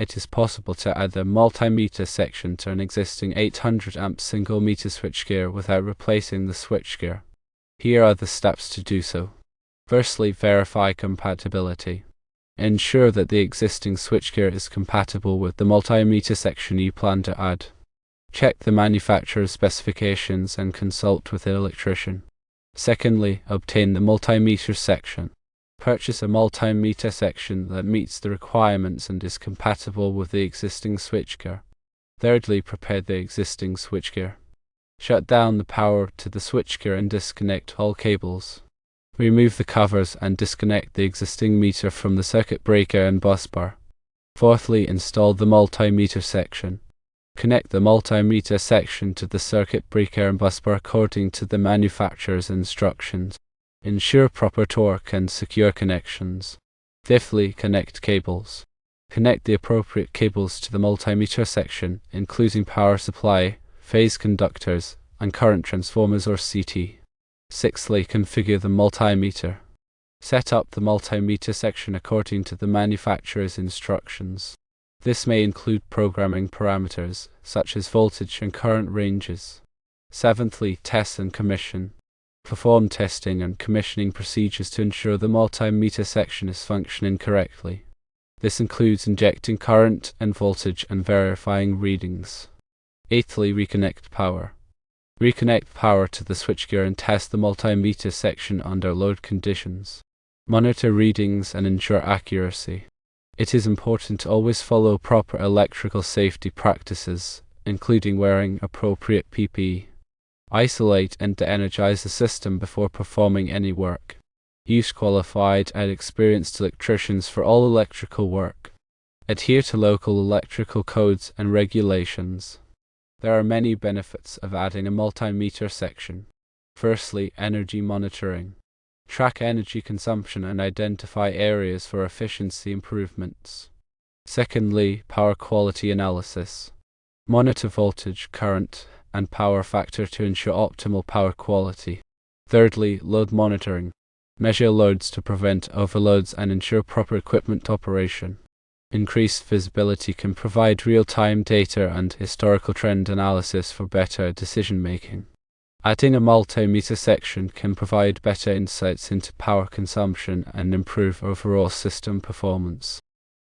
it is possible to add a multimeter section to an existing 800 amp single meter switchgear without replacing the switchgear. Here are the steps to do so. Firstly, verify compatibility. Ensure that the existing switchgear is compatible with the multimeter section you plan to add. Check the manufacturer's specifications and consult with an electrician. Secondly, obtain the multimeter section. Purchase a multimeter section that meets the requirements and is compatible with the existing switchgear. Thirdly, prepare the existing switchgear. Shut down the power to the switchgear and disconnect all cables. Remove the covers and disconnect the existing meter from the circuit breaker and busbar. Fourthly, install the multimeter section. Connect the multimeter section to the circuit breaker and busbar according to the manufacturer's instructions. Ensure proper torque and secure connections. Fifthly, connect cables. Connect the appropriate cables to the multimeter section, including power supply, phase conductors, and current transformers or CT. Sixthly, configure the multimeter. Set up the multimeter section according to the manufacturer's instructions. This may include programming parameters, such as voltage and current ranges. Seventhly, test and commission. Perform testing and commissioning procedures to ensure the multimeter section is functioning correctly. This includes injecting current and voltage and verifying readings. Eighthly, reconnect power. Reconnect power to the switchgear and test the multimeter section under load conditions. Monitor readings and ensure accuracy. It is important to always follow proper electrical safety practices, including wearing appropriate PPE. Isolate and de-energize the system before performing any work. Use qualified and experienced electricians for all electrical work. Adhere to local electrical codes and regulations. There are many benefits of adding a multimeter section. Firstly, energy monitoring. Track energy consumption and identify areas for efficiency improvements. Secondly, power quality analysis. Monitor voltage, current, and power factor to ensure optimal power quality. Thirdly, load monitoring. Measure loads to prevent overloads and ensure proper equipment operation. Increased visibility can provide real-time data and historical trend analysis for better decision-making. Adding a multimeter section can provide better insights into power consumption and improve overall system performance.